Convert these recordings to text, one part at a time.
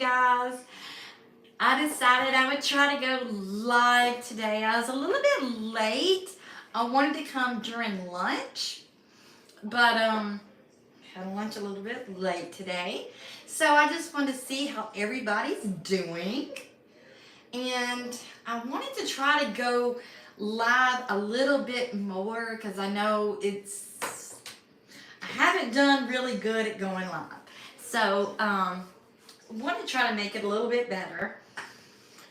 guys. I decided I would try to go live today. I was a little bit late. I wanted to come during lunch, but had lunch a little bit late today. So I just wanted to see how everybody's doing. And I wanted to try to go live a little bit more because I know I haven't done really good at going live. So I want to try to make it a little bit better.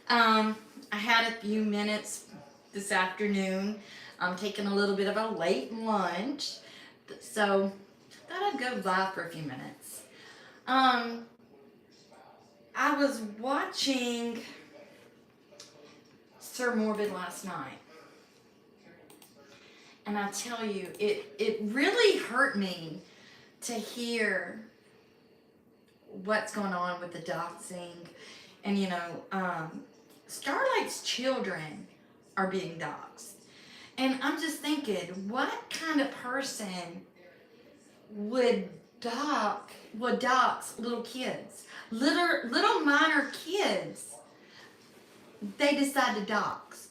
I had a few minutes this afternoon. I'm taking a little bit of a late lunch. So I thought I'd go live for a few minutes. I was watching Sir Morbid last night. And I tell you, it really hurt me to hear what's going on with the doxing. And Starlight's children are being doxed. And I'm just thinking, what kind of person would dox little kids? Little minor kids, they decide to dox.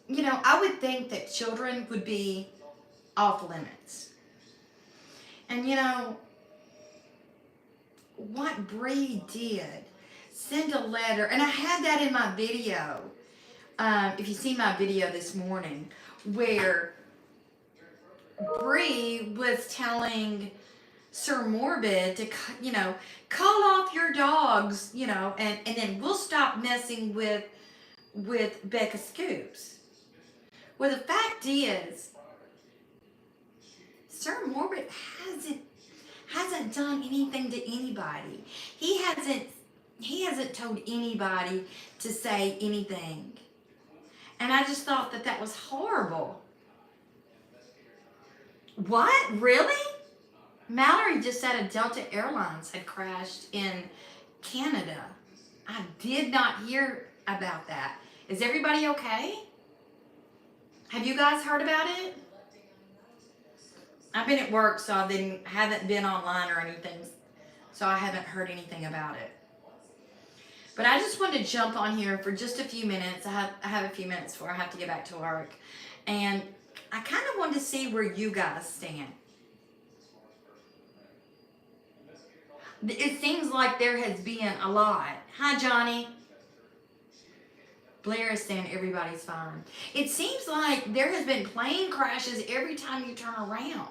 I would think that children would be off limits. And what Bree did, send a letter, and I had that in my video. If you see my video this morning, where Bree was telling Sir Morbid to, call off your dogs, and then we'll stop messing with Becca Scoops. Well, the fact is, Sir Morbid hasn't done anything to anybody. He hasn't told anybody to say anything. And I just thought that was horrible. What? Really? Mallory just said a Delta Airlines had crashed in Canada. I did not hear about that. Is everybody okay? Have you guys heard about it? I've been at work, so I haven't been online or anything, so I haven't heard anything about it. But I just wanted to jump on here for just a few minutes. I have a few minutes before I have to get back to work. And I kind of wanted to see where you guys stand. It seems like there has been a lot. Hi, Johnny. Blair is saying everybody's fine. It seems like there has been plane crashes every time you turn around.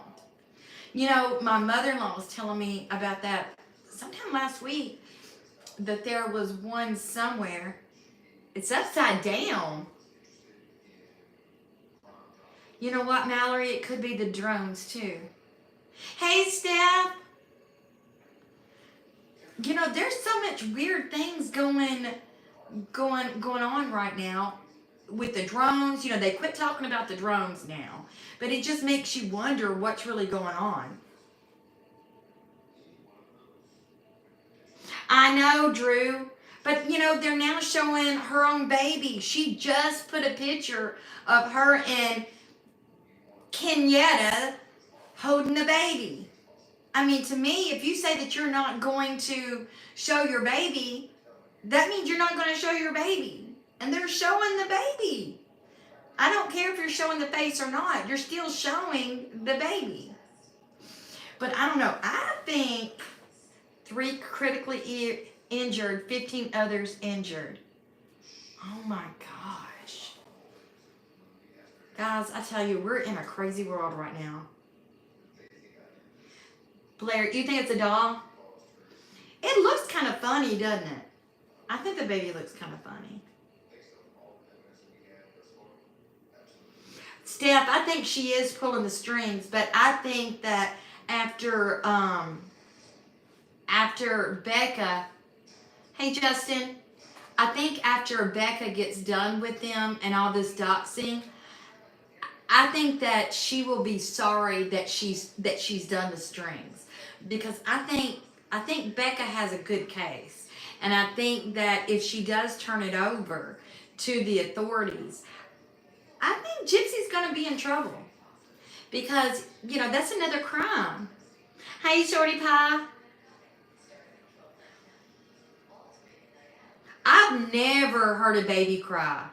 My mother-in-law was telling me about that sometime last week, that there was one somewhere. It's upside down. You know what, Mallory? It could be the drones, too. Hey, Steph. There's so much weird things going on right now with the drones. They quit talking about the drones now, but it just makes you wonder what's really going on. I know, Drew, but they're now showing her own baby. She just put a picture of her and Kenyatta holding the baby. I mean, to me, if you say that you're not going to show your baby, that means you're not going to show your baby. And they're showing the baby. I don't care if you're showing the face or not. You're still showing the baby. But I don't know. I think 3 critically injured, 15 others injured. Oh my gosh. Guys, I tell you, we're in a crazy world right now. Blair, you think it's a doll? It looks kind of funny, doesn't it? I think the baby looks kind of funny. Steph, I think she is pulling the strings, but I think that after Becca, hey Justin, I think after Becca gets done with them and all this doxing, I think that she will be sorry that she's done the strings, because I think Becca has a good case. And I think that if she does turn it over to the authorities, I think Gypsy's going to be in trouble. Because, that's another crime. Hey, Shorty Pie. I've never heard a baby cry.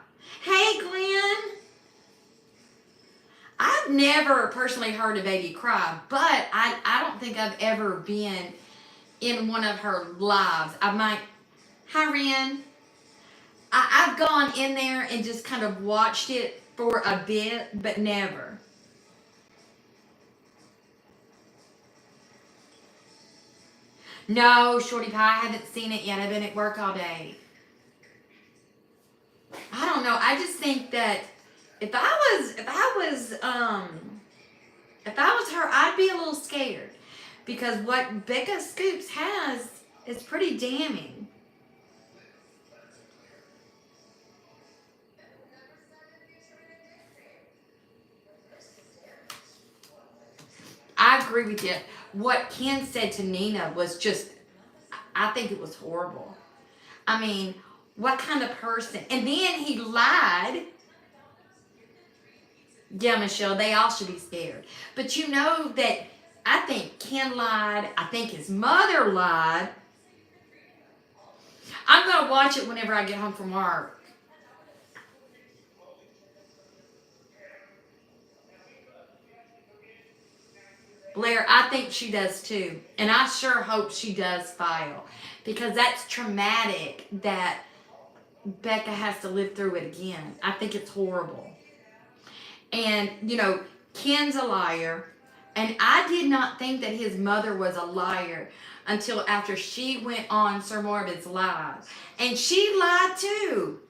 Hey, Glenn. I've never personally heard a baby cry, but I don't think I've ever been in one of her lives. I might, hi, Ren. I've gone in there and just kind of watched it for a bit, but never. No, Shorty Pie, I haven't seen it yet. I've been at work all day. I don't know. I just think that if I was her, I'd be a little scared because what Becca Scoops has is pretty damning. I agree with you. What Ken said to Nina was just, I think it was horrible. I mean, what kind of person? And then he lied. Yeah, Michelle, they all should be scared. But you know that I think Ken lied. I think his mother lied. I'm going to watch it whenever I get home from work. Blair, I think she does too. And I sure hope she does file. Because that's traumatic that Becca has to live through it again. I think it's horrible. And, you know, Ken's a liar. And I did not think that his mother was a liar until after she went on Sir Morbid's live. And she lied too.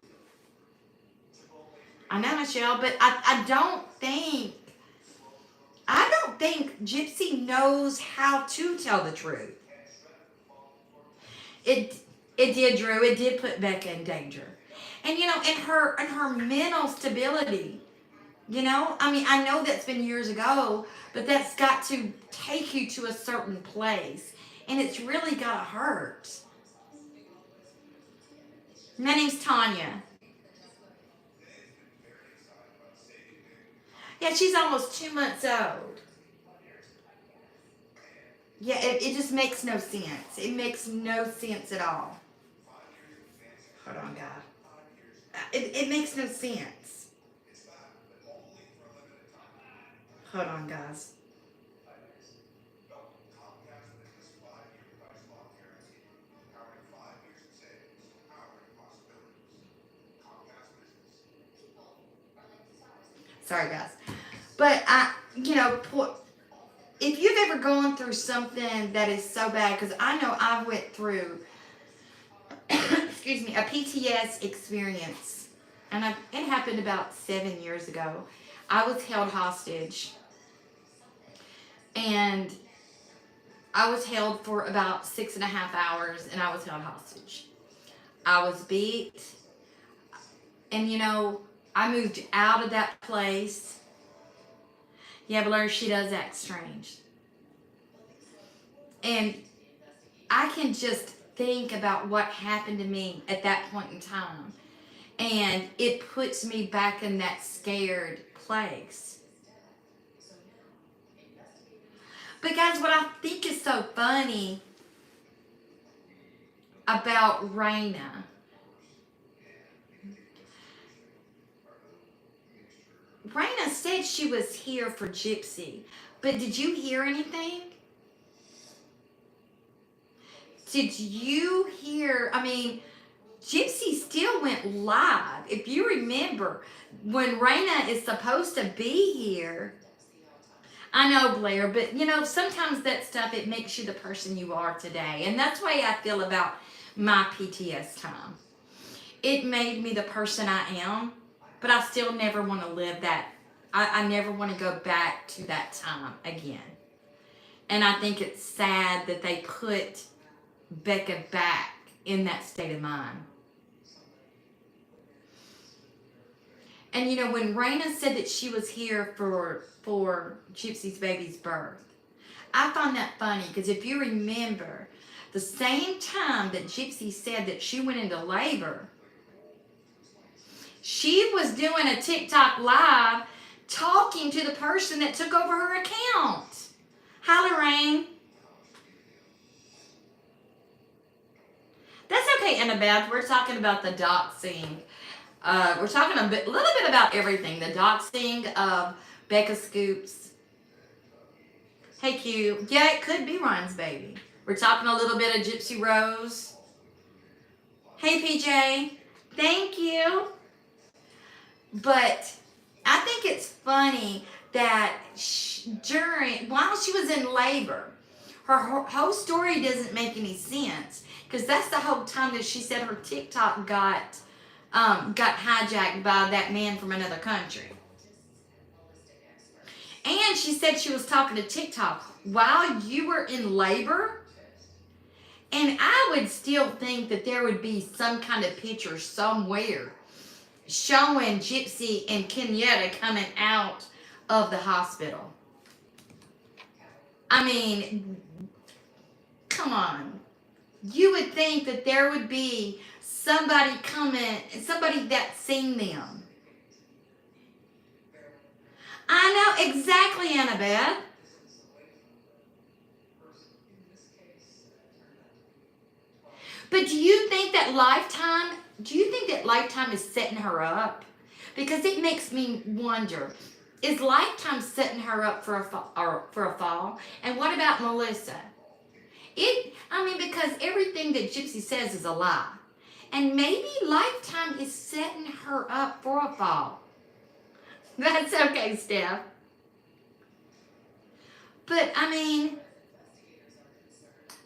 I know, Michelle, but I don't think Gypsy knows how to tell the truth. It did, Drew. It did put Becca in danger. And you know, and her mental stability. You know, I mean, I know that's been years ago, but that's got to take you to a certain place. And it's really gotta hurt. My name's Tanya. Yeah, she's almost 2 months old. Yeah, it just makes no sense. It makes no sense at all. Hold on, guys. It makes no sense. Hold on, guys. Sorry, guys. But you know, if you've ever gone through something that is so bad, because I know I went through, excuse me, a PTS experience, and it happened about 7 years ago. I was held hostage, and I was held for about 6.5 hours, and I was held hostage. I was beat, and you know, I moved out of that place. Yeah, Blair, she does act strange. And I can just think about what happened to me at that point in time. And it puts me back in that scared place. But guys, what I think is so funny about Raina, Raina said she was here for Gypsy, but did you hear anything? Did you hear? I mean, Gypsy still went live. If you remember, when Raina is supposed to be here, I know, Blair, but you know, sometimes that stuff, it makes you the person you are today. And that's the way I feel about my PTS time. It made me the person I am, but I still never want to live that. I never want to go back to that time again. And I think it's sad that they put Becca back in that state of mind. And you know, when Raina said that she was here for Gypsy's baby's birth, I found that funny because if you remember, the same time that Gypsy said that she went into labor, she was doing a TikTok live talking to the person that took over her account. Hi, Lorraine. That's okay, Annabeth. We're talking about the doxing. We're talking a little bit about everything. The doxing of Becca Scoops. Hey, Q. Yeah, it could be Ryan's baby. We're talking a little bit of Gypsy Rose. Hey, PJ. Thank you. But I think it's funny that while she was in labor, her whole story doesn't make any sense, because that's the whole time that she said her TikTok got hijacked by that man from another country. And she said she was talking to TikTok while you were in labor. And I would still think that there would be some kind of picture somewhere showing Gypsy and Kenyatta coming out of the hospital. I mean, come on. You would think that there would be somebody that's seen them. I know exactly, Annabeth. But do you think that Lifetime is setting her up? Because it makes me wonder, is Lifetime setting her up for a fall? And what about Melissa? Because everything that Gypsy says is a lie. And maybe Lifetime is setting her up for a fall. That's okay, Steph. But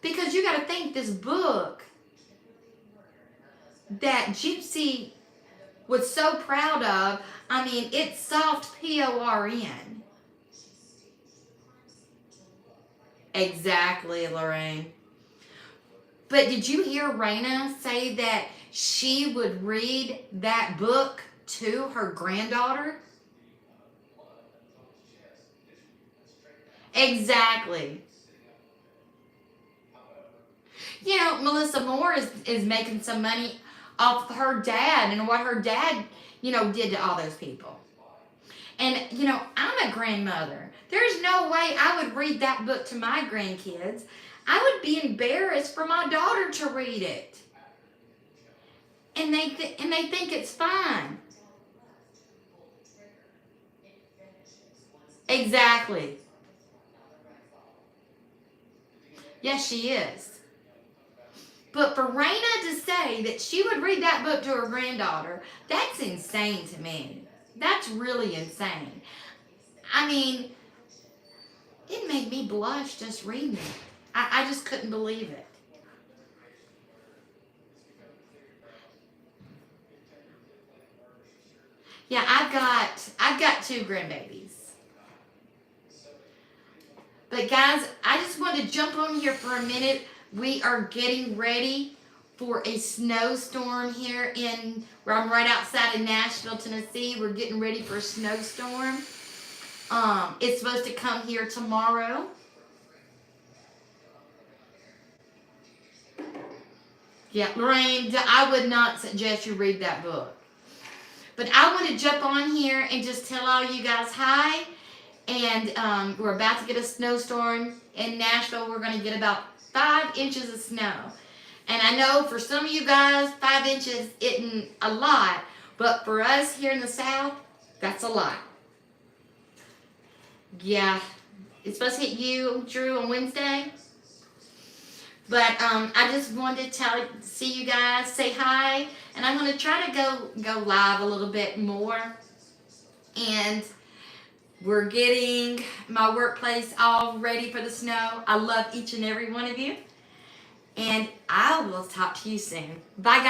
because you got to think, this book that Gypsy was so proud of, it's soft PORN. Exactly, Lorraine. But did you hear Raina say that she would read that book to her granddaughter? Exactly. Melissa Moore is making some money off her dad and what her dad, did to all those people. And, I'm a grandmother. There's no way I would read that book to my grandkids. I would be embarrassed for my daughter to read it. And they think it's fine. Exactly. Yes, she is. But for Raina to say that she would read that book to her granddaughter, that's insane to me. That's really insane. It made me blush just reading it. I just couldn't believe it. Yeah, I've got 2 grandbabies. But guys, I just wanted to jump on here for a minute. We are getting ready for a snowstorm here where I'm right outside of Nashville, Tennessee. We're getting ready for a snowstorm. It's supposed to come here tomorrow. Yeah, Lorraine, I would not suggest you read that book. But I want to jump on here and just tell all you guys hi. And we're about to get a snowstorm in Nashville. We're going to get about 5 inches of snow. And I know for some of you guys, 5 inches isn't a lot. But for us here in the South, that's a lot. Yeah. It's supposed to hit you, Drew, on Wednesday. But I just wanted to see you guys, say hi. And I'm going to try to go live a little bit more. And we're getting my workplace all ready for the snow. I love each and every one of you. And I will talk to you soon. Bye, guys.